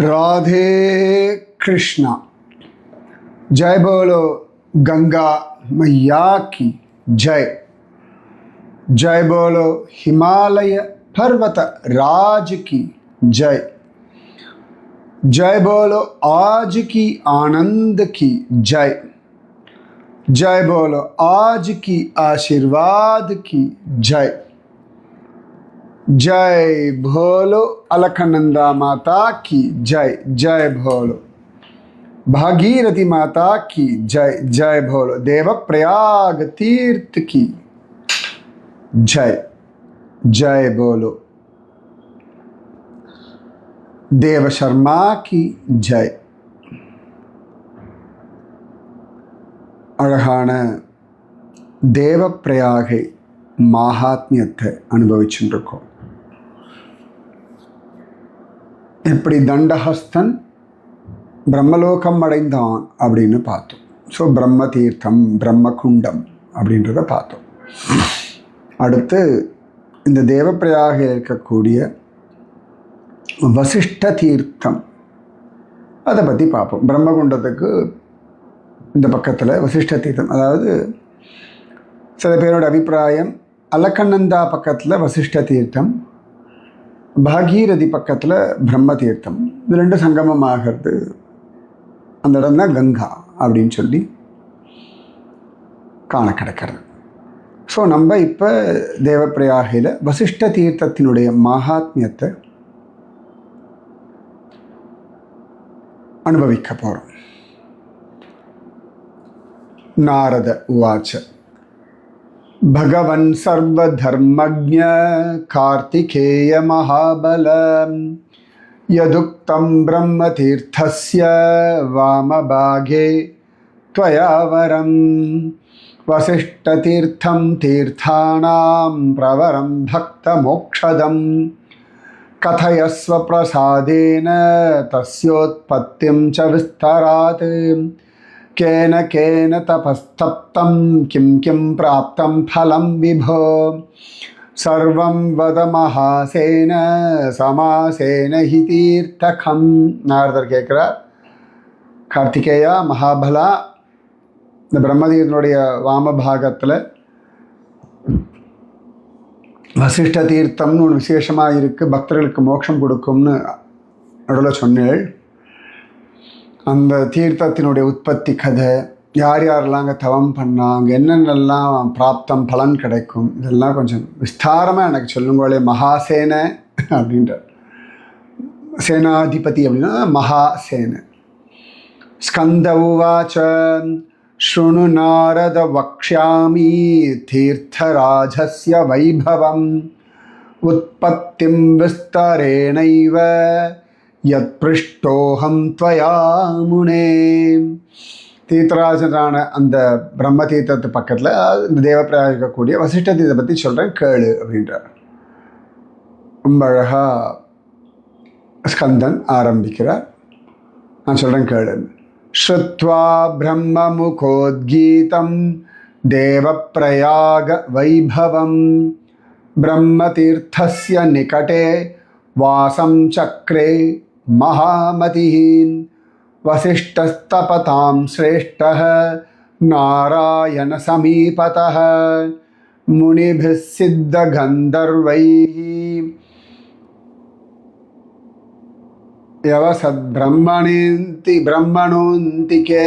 राधे कृष्णा। जय बोलो गंगा मैया की जय। जय बोलो हिमालय पर्वत राज की जय। जय बोलो आज की आनंद की जय। जय बोलो आज की आशीर्वाद की जय। जय भोलो अलकनंदा माता की जय। जय भोलो भागीरथी माता की जय। जय भोलो देवप्रयाग तीर्थ की जय। जय बोलो देव शर्मा की जय. அழகான தேவப்பிரயாகை மகாத்மியத்தை அனுபவிச்சுருக்கோம். எப்படி தண்டஹஸ்தன் பிரம்மலோகம் அடைந்தான் அப்படின்னு பார்த்தோம். ஸோ பிரம்ம தீர்த்தம் பிரம்மகுண்டம் அப்படின்றத பார்த்தோம். அடுத்து இந்த தேவப்பிரயாகையில் இருக்கக்கூடிய வசிஷ்ட தீர்த்தம் அதை பற்றி பார்ப்போம். பிரம்மகுண்டத்துக்கு இந்த பக்கத்தில் வசிஷ்ட தீர்த்தம், அதாவது சில பேரோட அபிப்பிராயம் அலக்கநந்தா பக்கத்தில் வசிஷ்ட தீர்த்தம், பாகீரதி பக்கத்தில் பிரம்ம தீர்த்தம், இது ரெண்டு சங்கமமாகிறது அந்த இடம் தான் கங்கா அப்படின்னு சொல்லி காண கிடக்கிறது. ஸோ நம்ம இப்போ தேவப்பிரயாகையில் வசிஷ்ட தீர்த்தத்தினுடைய மகாத்மியத்தை அனுபவிக்க போகிறோம். नारद उवाच भगवन् सर्वधर्मज्ञ कार्तिकेय महाबल यदुक्तं ब्रह्मतीर्थस्य वामभागे त्वया वरं वसिष्ठतीर्थं तीर्थानां प्रवरं भक्तमोक्षदं कथयस्व प्रसादेन तस्योत्पत्तिं च विस्तरात् केन केन तपस्तप्तं किं किं प्राप्तं फलं विभो सर्वं वद महासेन समासेन हि तीर्थकं. நாரதர் கேட்குறார், கார்த்திகேயா மகாபலா, இந்த பிரம்மதீர்த்தனுடைய வாமபாகத்தில் வசிஷ்ட தீர்த்தம்னு ஒன்று விசேஷமாக இருக்குது, பக்தர்களுக்கு மோட்சம் கொடுக்கும்னு நடுவில் சொன்னேள். அந்த தீர்த்தத்தினுடைய உற்பத்தி கதை, யார் யாரெல்லாம் அங்கே தவம் பண்ணாங்க, என்னென்னலாம் பிராப்தம் பலன் கிடைக்கும், இதெல்லாம் கொஞ்சம் விஸ்தாரமாக எனக்கு சொல்லுங்களே மகாசேன அப்படின்ற. சேனாதிபதி அப்படின்னா மகாசேன. ஸ்கந்த உவாச்ச ஸ்ருணு நாரத வக்ஷ்யாமி தீர்த்தராஜஸ்ய வைபவம் உற்பத்திம் விஸ்தரேணைவ யத் பிருஷ்டோஹம் த்வயா முனே. தீர்த்தராஜனான அந்த பிரம்ம தீர்த்தத்து பக்கத்தில் இந்த தேவப்பிரயாக இருக்கக்கூடிய வசிஷ்ட தீர்த்தத்தை பற்றி சொல்கிறேன் கேளு அப்படின்றார். ரொம்ப அழகாக ஸ்கந்தன் ஆரம்பிக்கிறார். நான் சொல்கிறேன் கேளு. ஸ்ருத்வா பிரம்ம முகோத்கீதம் தேவப்பிரயாக வைபவம் பிரம்ம தீர்த்தஸ்ய நிகடே வாசம் சக்ரே महामतिः वसिष्ठस्तपतां श्रेष्ठः नारायण समीपतः मुनिभिः सिद्धगन्धर्वैः ब्रह्मणोन्तिके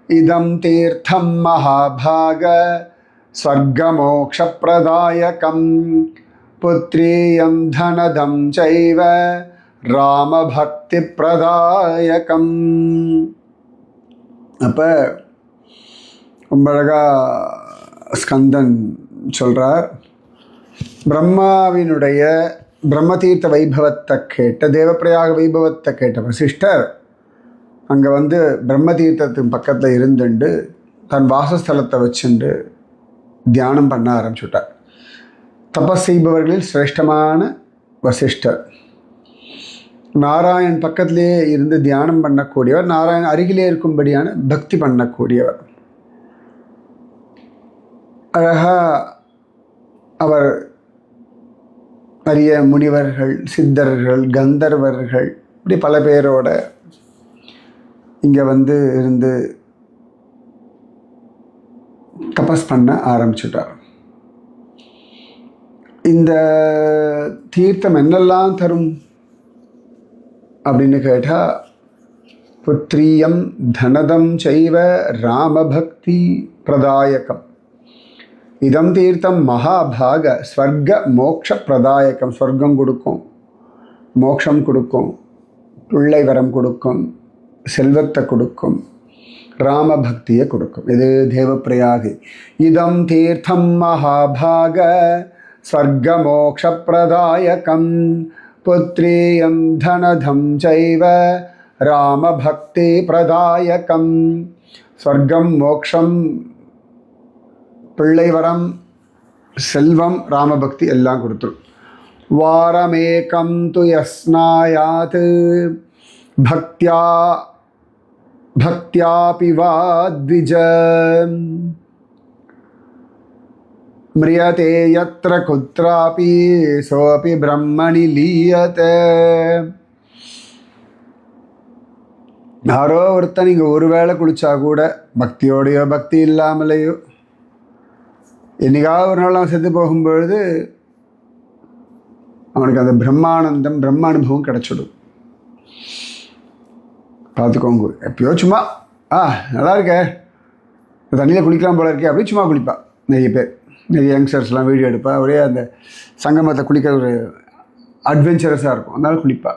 इदं तीर्थं महाभाग स्वर्गमोक्षप्रदायकं पुत्रीयं धनदं चैव ராமபக்தி பிரதாயகம். அப்போ ரொம்ப அழகாக ஸ்கந்தன் சொல்கிறார், பிரம்மாவினுடைய பிரம்மதீர்த்த வைபவத்தை கேட்ட, தேவப்பிரயாக வைபவத்தை கேட்ட வசிஷ்டர் அங்கே வந்து பிரம்மதீர்த்தத்தின் பக்கத்தில் இருந்துண்டு தன் வாசஸ்தலத்தை வச்சுண்டு தியானம் பண்ண ஆரம்பிச்சுட்டார். தபஸ் செய்பவர்களில் சிரேஷ்டமான வசிஷ்டர் நாராயண் பக்கத்திலே இருந்து தியானம் பண்ணக்கூடியவர், நாராயண் அருகிலே இருக்கும்படியான பக்தி பண்ணக்கூடியவர். அழகாக அவர் நிறைய முனிவர்கள், சித்தர்கள், கந்தர்வர்கள் இப்படி பல பேரோட இங்கே வந்து இருந்து தபஸ் பண்ண ஆரம்பிச்சுட்டார். இந்த தீர்த்தம் என்னெல்லாம் தரும் அப்படின்னு கேட்டால், புத்திரியம் தனதம் செய்வ ராமபக்தி பிரதாயகம். இதம் தீர்த்தம் மகாபாக ஸ்வர்க மோக்ஷ பிரதாயகம். ஸ்வர்க்கம் கொடுக்கும், மோக்ஷம் கொடுக்கும், பிள்ளை வரம் கொடுக்கும், செல்வத்தை கொடுக்கும், ராமபக்தியை கொடுக்கும். இது தேவப்பிரயாகி. இதம் தீர்த்தம் மகாபாக ஸ்வர்கமோக்ஷ பிரதாயகம் புத்ரீயம் தனதம் சைவ ராமபக்தி பிரதாயகம். ஸ்வர்க்கம், மோக்ஷம், பிள்ளை வரம், செல்வம், ராமபக்தி எல்லாம் கொடுத்துரும். வாரமேகம் து யஸ்னாயாத் பக்தியா பக்தியாபி வா த்விஜ மிரியதே யத்ர குத்ராபி சோபி பிரம்மணி லீயதே. யாரோ ஒருத்தன் நீங்கள் ஒரு வேளை குளிச்சா கூட பக்தியோடையோ பக்தி இல்லாமலேயோ என்னைக்காவது ஒரு நாள் அவன் செத்து போகும்பொழுது அவனுக்கு அந்த பிரம்மானந்தம், பிரம்ம அனுபவம் கிடச்சிடும். பார்த்துக்கோங்க. எப்பயோ சும்மா நல்லா இருக்கே, தண்ணியில் குளிக்கலாம் போல இருக்கே அப்படி சும்மா குளிப்பா. நிறைய பேர், நிறைய யங்ஸ்டர்ஸ்லாம் வீடியோ எடுப்பா. ஒரே அந்த சங்கமத்தை குளிக்கிற ஒரு அட்வென்ச்சரஸாக இருக்கும், அதனால குளிப்பா.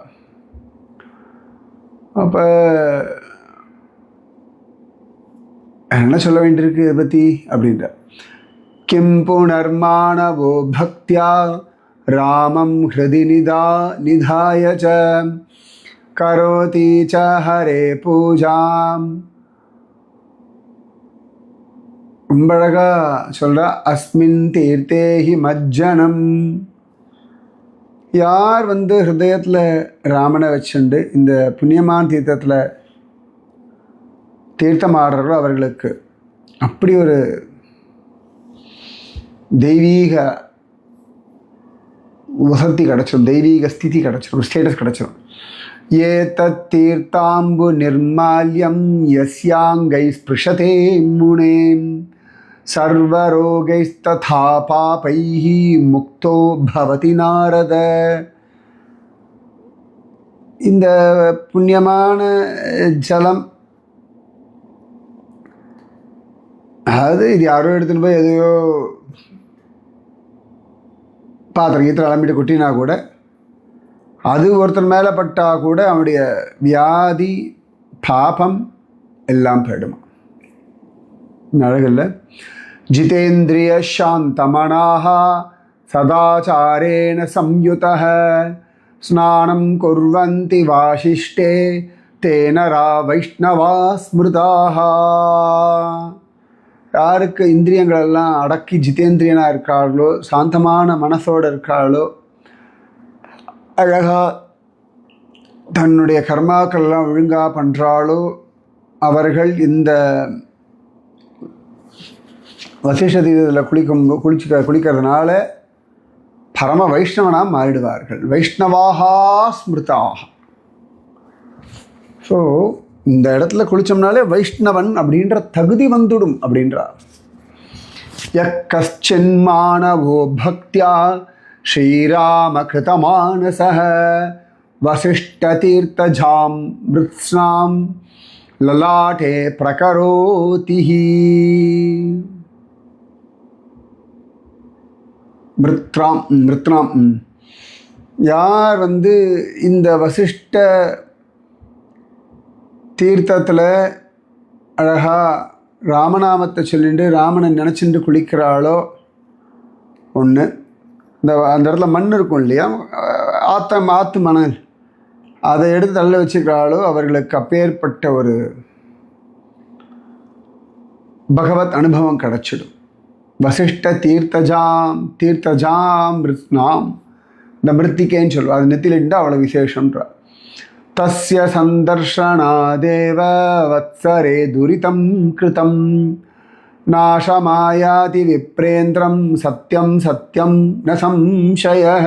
அப்போ என்ன சொல்ல வேண்டியிருக்கு இதை பற்றி அப்படின்ற. கிம் புனர்மானவோ பக்தியா ராமம் ஹிருதி நிதாய ச கரோதி ச ஹரே பூஜாம். ரொம்ப அழகா சொல்கிறா. அஸ்மின் தீர்த்தேஹி மஜ்ஜனம். யார் வந்து ஹிருதயத்தில் ராமனை வச்சுண்டு இந்த புண்ணியமான தீர்த்தத்தில் தீர்த்தம் ஆடுறாரோ அவர்களுக்கு அப்படி ஒரு தெய்வீக வசதி கிடச்சிடும், தெய்வீக ஸ்திதி கிடச்சிடும், ஸ்டேட்டஸ் கிடச்சிடும். ஏ தத் தீர்த்தாம்பு நிர்மால்யம் யஸ்யாங்கை ஸ்பிருஷதே முனே சர்வரோகைஸ்ததா பாபைஹி முக்தோ பவதி நாரத. இந்த புண்ணியமான ஜலம், அதாவது இது யாரோ எடுத்துன்னு போய் எதையோ பாத்திரத்தில் அலம்பிட்டு கொட்டினா கூட, அது ஒருத்தர் மேலே பட்டால் கூட அவனுடைய வியாதி பாபம் எல்லாம் போயிடுமா. அழகில்ல. ஜிதேந்திரிய சாந்தமனாஹ சதாச்சாரேண சம்யுதஹ ஸ்நானம் குர்வந்தி வாசிஷ்டே தேனரா வைஷ்ணவா ஸ்மிருதாஹ. யாருக்கு இந்திரியங்கள் எல்லாம் அடக்கி ஜிதேந்திரியனாக இருக்கார்களோ, சாந்தமான மனசோடு இருக்கார்களோ, அழகாக தன்னுடைய கர்மாக்கள்லாம் ஒழுங்காக பண்ணுறாளோ, அவர்கள் இந்த வசிஷ்ட தீர்த்தத்தில் குளிக்கிறதுனால பரம வைஷ்ணவனாக மாறிடுவார்கள். வைஷ்ணவாகா ஸ்மிருதாக. ஸோ இந்த இடத்துல குளித்தோம்னாலே வைஷ்ணவன் அப்படின்ற தகுதி வந்துடும் அப்படின்றார். யக்கஷ்சின்மானவோ பக்தியா ஸ்ரீராம கிருதமானசஹ வசிஷ்ட தீர்த்தஜாம் மிருத்ஸ்னாம் லலாட்டே பிரகரோதிஹி. மிருத்னாம் யார் வந்து இந்த வசிஷ்ட தீர்த்தத்தில் அழகாக ராமநாமத்தை சொல்லிட்டு ராமனை நினச்சிட்டு குளிக்கிறாளோ, ஒன்று அந்த இடத்துல மண் இருக்கும் இல்லையா, ஆற்று மணல், அதை எடுத்து தள்ள வச்சுக்கிறாளோ அவர்களுக்கு அப்பேற்பட்ட ஒரு பகவத் அனுபவம் கிடச்சிடும். வசிஷ்ட தீர்த்தஜாம் மிருத்னாம். இந்த மிருத்திகேன்னு சொல்லுவோம், அது நெத்திலிட்டு அவ்வளோ விசேஷம்ன்றா. தஸ்ய சந்தர்ஷனாதேவ வத்சரே துரிதம் கிருதம் நாசமாயாதி விப்ரேந்திரம் சத்யம் சத்யம் ந சம்சயः.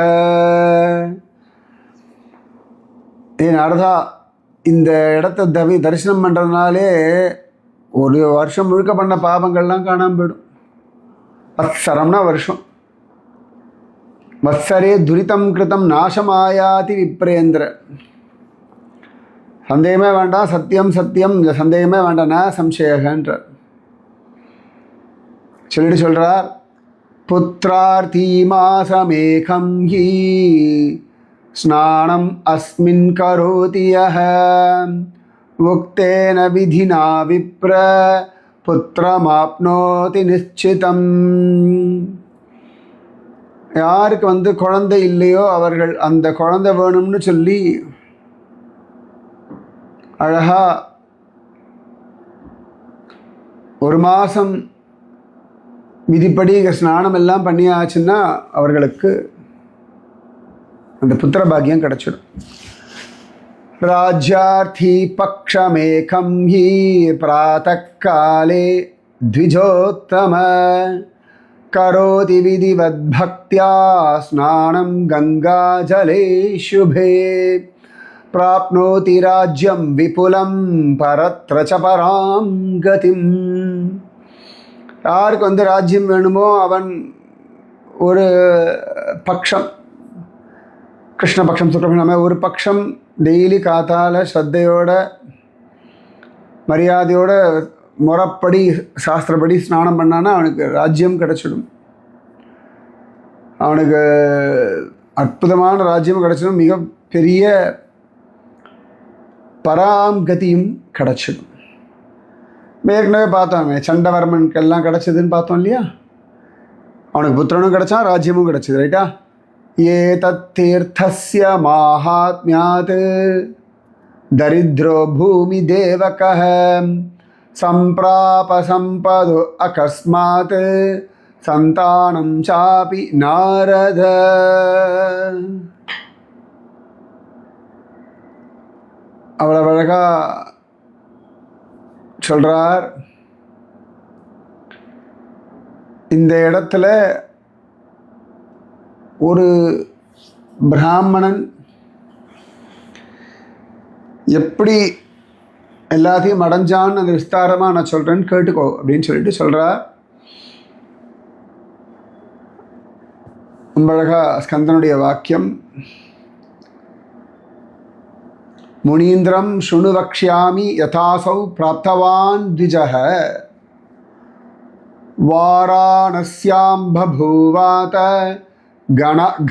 நாரதா, இந்த இடத்த தரிசனம் பண்ணுறதுனாலே ஒரு வருஷம் முழுக்க பண்ண பாபங்கள்லாம் காணாமல் போயிடும். வத்சரம்னா வருஷம். வத்சரே துரிதம் கிருதம் நாசமாயாதி விப்ரேந்திர. சந்தேகமே வேண்டாம், சத்தியம் சத்தியம், இந்த சந்தேகமே வேண்டாம்னா சம்சயகன்ற சொல்லிட்டு சொல்கிறார். புத்திரார்த்தி மாசமேகம் ஹி ஸ்நானம் அஸ்மின் கரோதி யஹ உக்தேன விதினா விப்ர புத்திரமாப்னோதி நிச்சிதம். யாருக்கு குழந்தை இல்லையோ அவர்கள் அந்த குழந்தை வேணும்னு சொல்லி அழகா ஒரு மாதம் விதிப்படி ஸ்நானம் எல்லாம் பண்ணியாச்சுன்னா அவர்களுக்கு அந்த புத்திர பாக்கியம் கிடைச்சிடும். ராஜ்யார்த்தி பக்ஷமேகம் ஹி பிராத்தக்காலே த்விஜோத்தம கரோதி விதிவத் பக்தியா ஸ்நானம் கங்கா ஜலே சுபே பிராப்னோதி ராஜ்யம் விபுலம் பரத்ர ச பராம் கதிம். யாருக்கு ராஜ்யம் வேணுமோ அவன் ஒரு பக்ஷம், கிருஷ்ணபக்ஷம் சுக்லபக்ஷம், ஒரு பக்ஷம் டெய்லி காத்தால ஸ்ரத்தையோட மரியாதையோட முறைப்படி சாஸ்திரப்படி ஸ்நானம் பண்ணான்னா அவனுக்கு ராஜ்யம் கிடச்சிடும். அவனுக்கு அற்புதமான ராஜ்யம் கிடச்சிடும், மிக பெரிய பராங்கதியும் கிடச்சிடும். ஏற்கனவே பார்த்தோமே சண்டவர்மனுக்கெல்லாம் கிடச்சிதுன்னு பார்த்தோம் இல்லையா? அவனுக்கு புத்திரனும் கிடச்சான், ராஜ்யமும் கிடச்சிது. ரைட்டா? ஏ தத்தீர்த்தஸ்ய மாஹாத்மியாத் தரித்ரோ பூமி தேவகः சம்பிராப சம்பதோ அகஸ்மாத் சந்தானம் சாபி நாரத. அவ்வளவு அழகா சொல்றார். இந்த இடத்துல ஒரு பிராமணன் எப்படி எல்லாத்தையும் அடைஞ்சான்னு அந்த விஸ்தாரமாக நான் சொல்கிறேன்னு கேட்டுக்கோ அப்படின்னு சொல்லிட்டு சொல்கிறார். ரொம்ப அழகா ஸ்கந்தனுடைய வாக்கியம். முனீந்திரம் சுணு வக்ஷ்யாமி யதாசௌ பிராப்தவான் த்விஜः வாராணஸ்யாம் பபூவாத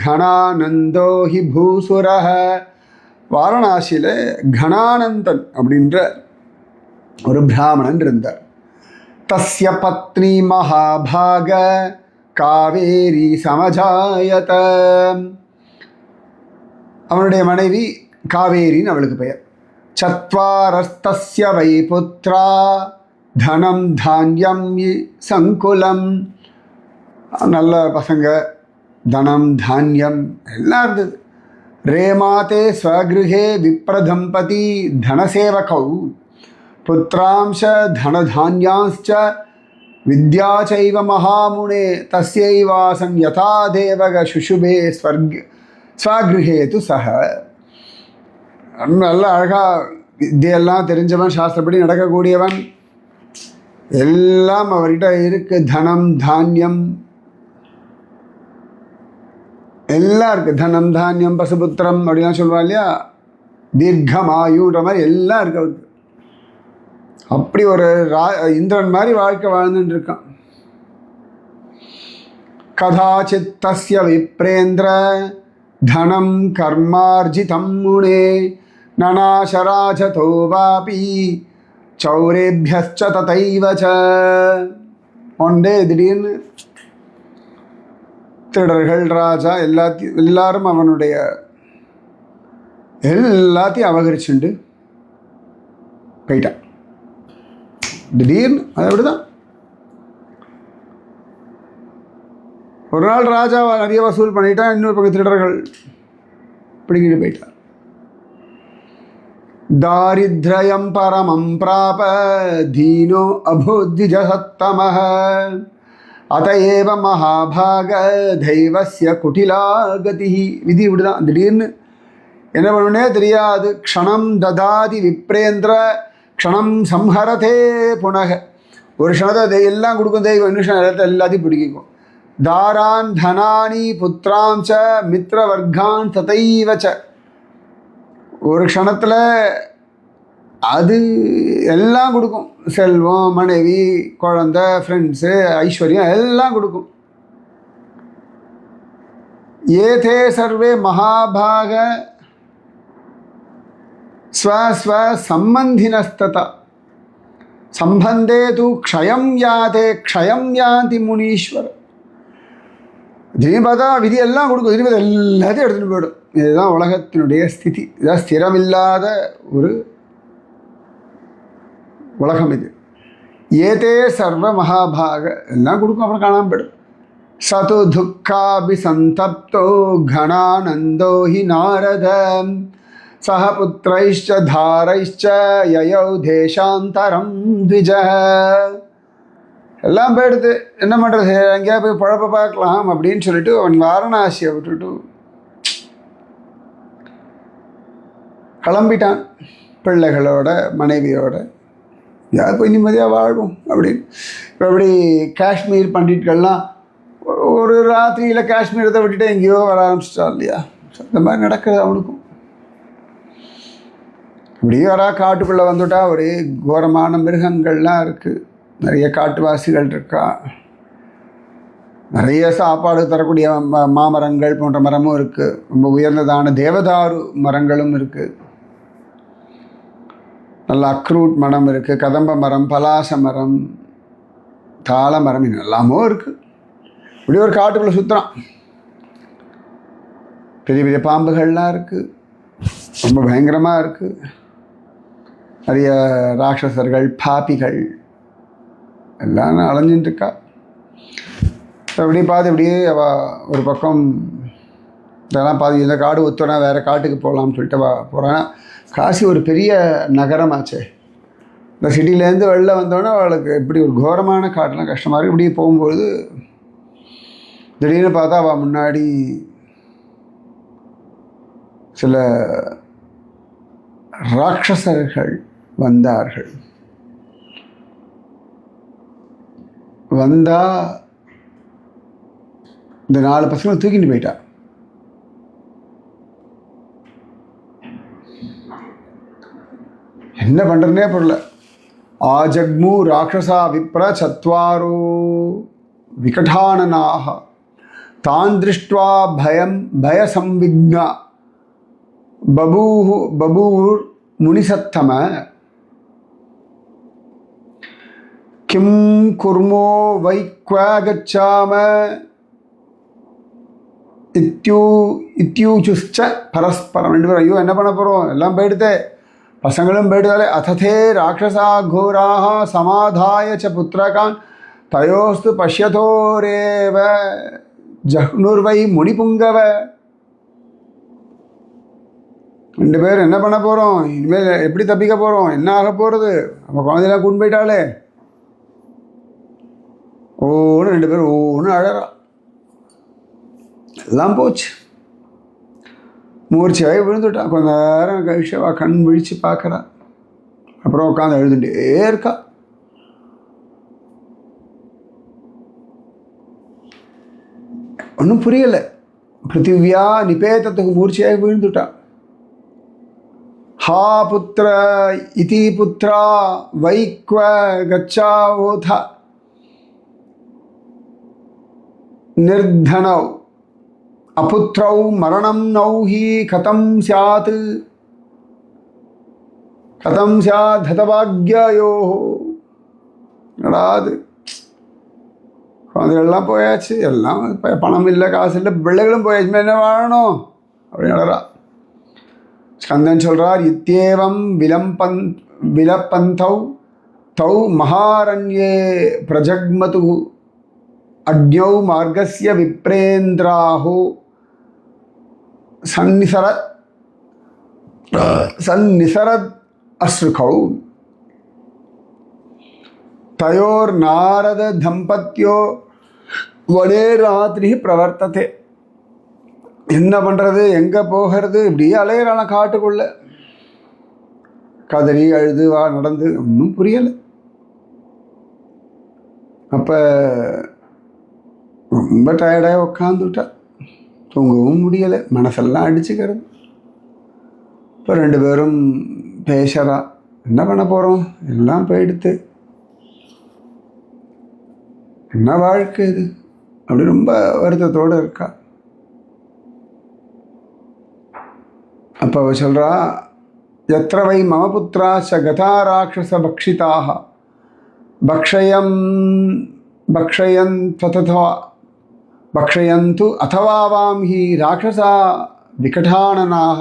கணானந்தோ ஹி பூசுரः. வாரணாசியில் கணானந்தன் அப்படின்ற ஒரு பிராமணன் இருந்தார். தஸ்ய பத்னி மகாபாக காவேரி சமஜாயத. அவனுடைய மனைவி காவேரின்னு அவளுக்கு பெயர். சத்வாரஸ்தஸ்ய வை புத்ரா தனம் தானியம் சங்குலம். நல்ல பசங்க, தனம் தானியம் எல்லாம் இருந்தது. ரேமாதே ஸ்வகிருஹே விப்ரதம்பதி தனசேவகௌ புத்திராம்ச தனதான்யாம்ச்ச வித்யா சைவ மகாமுனே தஸ்யைவாசன் யதா தேவக சுஷுபே ஸ்வகிருஹே து சஹ. நல்ல அழகாக வித்தியெல்லாம் தெரிஞ்சவன், சாஸ்திரப்படி நடக்கக்கூடியவன், எல்லாம் அவர்கிட்ட இருக்கு. தனம் தானியம் எல்லாம் இருக்குது. தனம் தானியம் பசுபுத்திரம் அப்படிலாம் சொல்லுவா இல்லையா? தீர்க்கமாயுன்ற மாதிரி எல்லாம் இருக்கு அவருக்கு. அப்படி ஒரு இந்திரன் மாதிரி வாழ்க்கை வாழ்ந்துட்டு இருக்கான். கதாச்சித் தஸ்ய விப்ரேந்திர தனம் கர்மார்ஜிதம் முனே நநாசராஜதோ வாபி சௌரேபியச்ச ததைவ ச. ஒன் டே திடீர்னு திருடர்கள், ராஜா எல்லாரும் அவனுடைய எல்லாத்தையும் அபகரிச்சுண்டு போயிட்டான். திடீர்னு அது அப்படிதான். ஒரு நாள் ராஜா நிறைய வசூல் பண்ணிட்டான், இன்னொரு பக்கம் திருடர்கள் பிடிக்கிட்டு போயிட்டான். தாரித்ரயம் பரமம் பிராப தீனோ அபுத்விஜசத்தமஹ அதையேவ மகாபாக தெய்வஸ்ய குட்டிலா கதி. விதி இப்படிதான். திடீர்னு என்ன பண்ணுனே தெரியாது. க்ஷணம் ததாதி விப்ரேந்திர க்ஷணம் சம்ஹரதே புனக. ஒரு க்ஷணத்தை எல்லாம் கொடுக்கும் தெய்வம், இன்னும் க்ஷணத்தை எல்லாத்தையும் பிடிக்கும். தாரான் தனானி புத்திராம் ச மித்ரவர்கான் ததைவச்ச. ஒரு க்ஷணத்தில் அது எல்லாம் கொடுக்கும். செல்வம், மனைவி, குழந்தை, ஃப்ரெண்ட்ஸு, ஐஸ்வர்யம் எல்லாம் கொடுக்கும். ஏதே சர்வே மகாபாக ஸ்வஸ்வ சம்பந்தினஸ்ததா சம்பந்தே தூ க்ஷயம் யாதே க்ஷயம் யாந்தி முனீஸ்வர. திடீர்னு பார்த்தா விதி எல்லாம் கொடுக்கும், திடீர்னு எல்லாத்தையும் எடுத்துகிட்டு போயிடும். இதுதான் உலகத்தினுடைய ஸ்திதி. இதான் ஸ்திரமில்லாத ஒரு உலகம் இது. ஏதே சர்வ மகாபாக எல்லாம் கொடுக்கும், அப்புறம் காணாமல் போயிடும். சது துக்காபி சந்தப்தோ கணானந்தோ ஹி நாரத சஹ புத்ரைஷ்ச தாரைஷ்ச யயௌ தேசாந்தரம் த்விஜ. எல்லாம் போயிடுது, என்ன பண்ணுறது, எங்கேயா போய் பழப்ப பார்க்கலாம் அப்படின்னு சொல்லிட்டு அவன் வாரணாசியை விட்டுட்டு கிளம்பிட்டான். பிள்ளைகளோட மனைவியோட யார் போய் நிம்மதியாக வாழ்வோம் அப்படின்னு. இப்போ எப்படி காஷ்மீர் பண்டிட்கள்லாம் ஒரு ராத்திரியில் காஷ்மீரத்தை விட்டுட்டு எங்கேயோ வர ஆரம்பிச்சிட்டா இல்லையா? அந்த மாதிரி நடக்குது அவனுக்கும். இப்படியே வரா காட்டுக்குள்ளே வந்துட்டா ஒரே கோரமான மிருகங்கள்லாம் இருக்குது. நிறைய காட்டுவாசிகள் இருக்கா. நிறைய சாப்பாடு தரக்கூடிய மாமரங்கள் போன்ற மரமும் இருக்குது. ரொம்ப உயர்ந்ததான தேவதாரு மரங்களும் இருக்குது. நல்ல அக்ரூட் மரம் இருக்குது, கதம்ப மரம், பலாச மரம், தாள மரம், இன்னும் எல்லாமோ இருக்குது. இப்படி ஒரு காட்டுக்குள்ளே சுற்றுறான். பெரிய பெரிய பாம்புகள்லாம் இருக்குது, ரொம்ப பயங்கரமாக இருக்குது. நிறைய ராட்சசர்கள், பாப்பிகள் எல்லாம் அலைஞ்சிட்டு இருக்கா. அப்படியே பார்த்து இப்படியே ஒரு பக்கம் இதெல்லாம் பார்த்து இந்த காடு ஒத்துனா வேறு காட்டுக்கு போகலாம்னு சொல்லிட்டு போகிறான். காசி ஒரு பெரிய நகரமாச்சே. இந்த சிட்டிலேருந்து வெளில வந்தோடனே அவளுக்கு இப்படி ஒரு கோரமான காட்டெலாம் கஷ்டமாக இருக்குது. இப்படி போகும்போது திடீர்னு பார்த்தா அவள் முன்னாடி சில ராட்சசர்கள் வந்தார்கள். வந்தா இந்த 4 பசங்களை தூக்கிட்டு போயிட்டா. என்ன பண்ணுறதுனே புரியல. ஆஜக்மு ராட்சசா விப்ர சத்வாரோ விகடானனாக தான் திருஷ்ட்வா பயசம்விக்னா பபூர் முனிசத்தம கிம் குர்மோ வை க்வ கச்சாம இத்யூச்சுச்ச பரஸ்பரம். 2 பேரும் ஐயோ என்ன பண்ண போகிறோம், எல்லாம் போயிடுதே, பசங்களும் போயிடுதாலே. அததே ராட்சசா கோராக சமாதாய ச புத்திரகான் தயோஸ்து பஷ்யதோரேவ ஜஹ்னுர்வை முனிபுங்கவ. 2 பேர் என்ன பண்ண போகிறோம், இனிமேல் எப்படி தப்பிக்க போகிறோம், என்ன ஆக போகிறது, நம்ம குழந்தையெல்லாம் கூண்டு போயிட்டாலே. ஓன்னு 2 பேரும் ஓன்னு அழறா. எல்லாம் போச்சு, மூர்ச்சியாகி விழுந்துட்டான். கொஞ்ச நேரம் கழிச்சவா கண் விழித்து பார்க்குறா. அப்புறம் உட்காந்து எழுதுட்டே இருக்கா. ஒன்றும் புரியலை. பிருத்திவியா நிபேதத்துக்கு மூர்ச்சியாகி விழுந்துட்டான். ஹா புத்திர இதி புத்ரா வைக்வ கச்சாவோத நிர்தனௌ அபுத்ரௌ மரணம் நௌஹி கதம் ஸ்யாத் ஹதபாக்யயோ. நடாது குழந்தைகள்லாம் போயாச்சு, எல்லாம் பணம் இல்லை, காசு இல்லை, பிள்ளைகளும் போயாச்சு, என்ன வாழணும் அப்படின்னு நடறா. ஸ்கந்தன் சொல்கிறார், இத்தியேவம் விலப்பந்தௌ தௌ மகாரண்யே பிரஜக்மது அக்ஞௌ மார்கஸ்ய விப்ரேந்திராஹோ சந்நிசரத் அஸ்ருகௌ தயோர் நாரத தம்பத்யோ வனே ராத்திரி பிரவர்த்ததே. என்ன பண்ணுறது, எங்கே போகிறது, இப்படியே அலையிறான காட்டுக்குள்ள. கதறி அழுது வா நடந்து ஒன்றும் புரியலை. அப்போ ரொம்ப டயர்டாக உட்காந்துட்டா, தூங்கவும் முடியலை, மனசெல்லாம் அடிச்சுக்கிறது. இப்போ 2 பேரும் பேசுகிறா, என்ன பண்ண போகிறோம், எல்லாம் போயிடுத்து, என்ன வாழ்க்கை இது அப்படி ரொம்ப வருத்தத்தோடு இருக்கா. அப்போ அவ சொல்கிறா, எத்திர வை மம புத்திராச்ச கதா ராட்சச பக்ஷிதாக பக்ஷயன் ததா பக்ஷயந்து அதவா வாம் ஹி ராட்சசா விகடானனாக.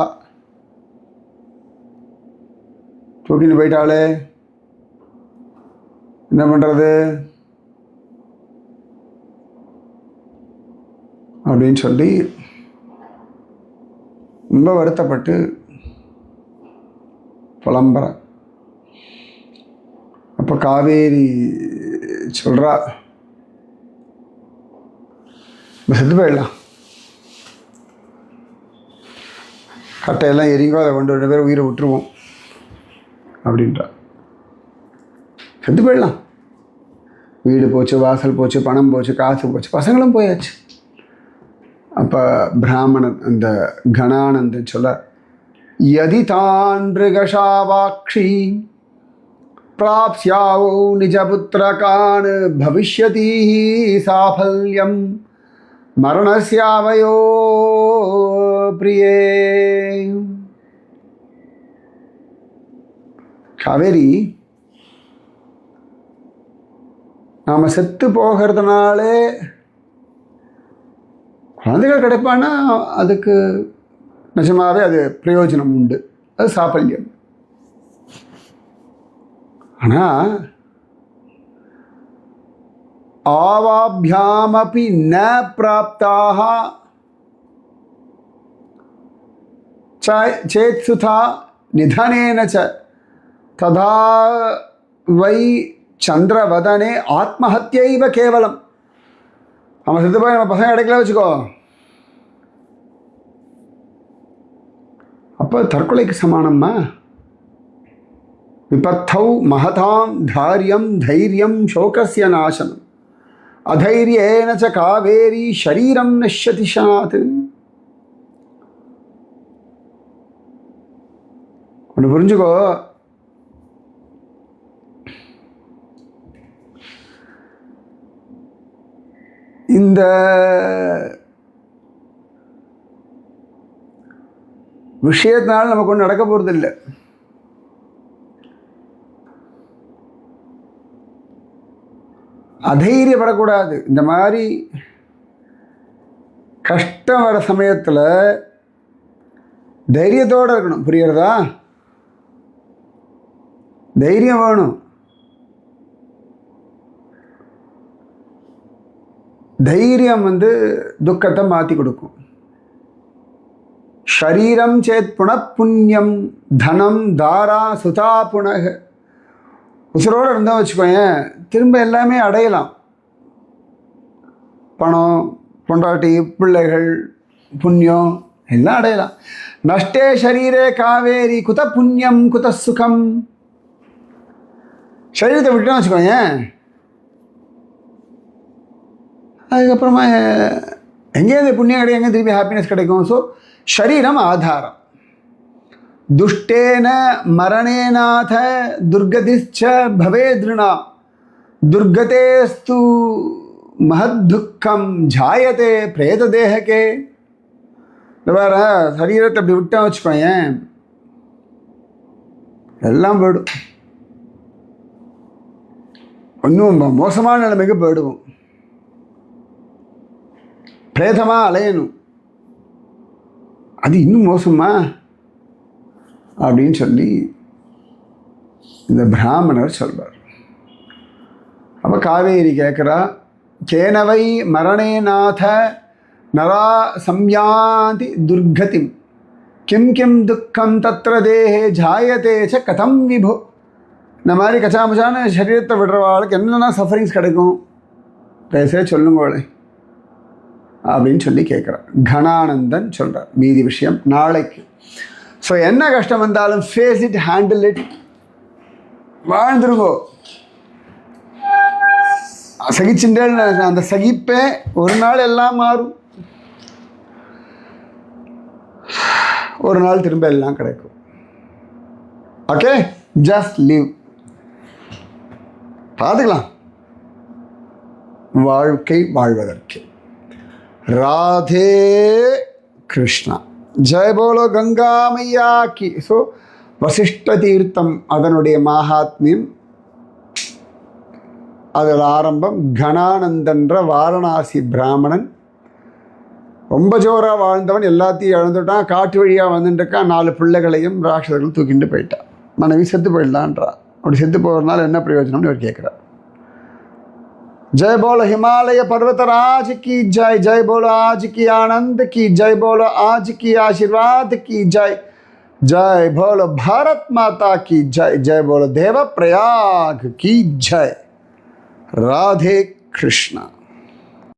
தூக்கின்னு போயிட்டாளே, என்ன பண்ணுறது அப்படின்னு சொல்லி ரொம்ப வருத்தப்பட்டு புலம்புற. அப்போ காவேரி சொல்கிறா, செத்து போயிடலாம், கட்டையெல்லாம் எரிங்கோ, அதை கொண்டு 2 பேர் உயிரை விட்டுருவோம் அப்படின்றா. செத்து போயிடலாம், வீடு போச்சு, வாசல் போச்சு, பணம் போச்சு, காசு போச்சு, பசங்களும் போயாச்சு. அப்போ பிராமணன் அந்த கணானந்தன் சொல்ல, யதி தான் ரிகஷாவாக்ஷி பிராப்ஸ்யாவோ நிஜபுத்திரகான் பவிஷ்யதி சாஃபல்யம் மரணஸ்யாவயோ பிரியே. காவேரி, நாம் செத்து போகிறதுனாலே குழந்தைகள் கிடைப்பான்னா அதுக்கு நிஜமாகவே அது பிரயோஜனம் உண்டு, அது சாஃபல்யம். ஆனால் ஆவாபியாமபி ந பிராப்தாக சேத் சுதா நிதனேன ச ததா வை சந்திரவதனே ஆத்மஹத்யைவ கேவலம். அவன் செத்து போய் நம்ம பசங்க கிடைக்கல வச்சுக்கோ, அப்போ தற்கொலைக்கு சமானம்மா. விபத்தௌ மகதாம் தாரியம் தைரியம் சோகஸ்ய நாசனம் அதைரியேன ச காவேரி ஷரீரம் நஷ்யதி ஷாத். ஒன்று புரிஞ்சுக்கோ, இந்த விஷயத்தினால நமக்கு ஒன்றும் நடக்க போகிறதில்லை. அதைரியப்படக்கூடாது. இந்த மாதிரி கஷ்டம் வர சமயத்தில் தைரியத்தோடு இருக்கணும். புரியுறதா? தைரியம் வேணும். தைரியம் துக்கத்தை மாற்றி கொடுக்கும். ஷரீரம் சேத் புனப்புண்ணியம் தனம் தாரா சுதா புனக. உசுரோடு இருந்தால் வச்சுக்கோயேன், திரும்ப எல்லாமே அடையலாம். பணம், பொண்டாட்டி, பிள்ளைகள், புண்ணியம் எல்லாம் அடையலாம். நஷ்டே ஷரீரே காவேரி குத புண்ணியம் குத சுகம். சரீரத்தை விட்டுன்னு வச்சுக்கோயேன், அதுக்கப்புறமா எங்கேருந்து புண்ணியம் கிடைக்கும், எங்கே திருப்பி ஹாப்பினஸ் கிடைக்கும். ஸோ ஷரீரம் ஆதாரம். துஷ்டேன மரணேநாத துர்கதிச்ச பவேத்ருணா துர்கதேஸ்து மஹத்துக்கம் ஜாயத்தே பிரேத தேகக்கே. இந்த வேற சரீரத்தை அப்படி விட்டோம் வச்சுக்கோயேன், எல்லாம் போயிடும். இன்னும் மோசமான நிலைமைக்கு போயிடுவோம். பிரேதமாக அலையணும், அது இன்னும் மோசமா அப்படின்னு சொல்லி இந்த பிராமணர் சொல்வார். அப்போ காவேரி கேட்குறா, கேனவை மரணேநாத நரா சம்யாதி துர்கதிம் கிம் கிம் துக்கம் தத்ர தேஹே ஜாயதே ச கதம் விபோ. இந்த மாதிரி கச்சாமுச்சான சரீரத்தை விடுறவாளுக்கு என்னென்ன சஃபரிங்ஸ் கிடைக்கும் பேச சொல்லுங்களே. அப்படின்னு சொல்லி கேட்குறார். கணானந்தன் சொல்கிறார் மீதி விஷயம் நாளைக்கு. ஸோ என்ன கஷ்டம் வந்தாலும் ஃபேஸ் இட், ஹேண்டில் இட், வாழ்ந்துருங்கோ. சகிச்சுட்டேன், அந்த சகிப்பே ஒரு நாள் எல்லாம் மாறும், ஒரு நாள் திரும்ப எல்லாம் கிடைக்கும். ஓகே, ஜஸ்ட் லீவ், பார்த்துக்கலாம். வாழ்க்கை வாழ்வதற்கு. ராதே கிருஷ்ணா. ஜெய் போலோ கங்கா மையா கி. ஸோ வசிஷ்ட தீர்த்தம் அதனுடைய மகாத்மியம், அதில் ஆரம்பம். கணானந்தன்ற வாரணாசி பிராமணன் ரொம்ப ஜோராக வாழ்ந்தவன், எல்லாத்தையும் இழந்துட்டான், காட்டு வழியாக வந்துட்டுருக்கான், 4 பிள்ளைகளையும் ராட்சசர்கள் தூக்கிட்டு போயிட்டான். மனைவி செத்து போயிடலான்றான். அப்படி செத்து போகிறதுனால என்ன பிரயோஜனம்னு இவர் கேட்குறார். जय बोलो हिमालय पर्वतराज की जय, जय बोलो आज की आनंद की जय, बोलो आज की आशीर्वाद की जय, जय बोलो भारत माता की जय, जय बोलो देव प्रयाग की जय. राधे कृष्णा.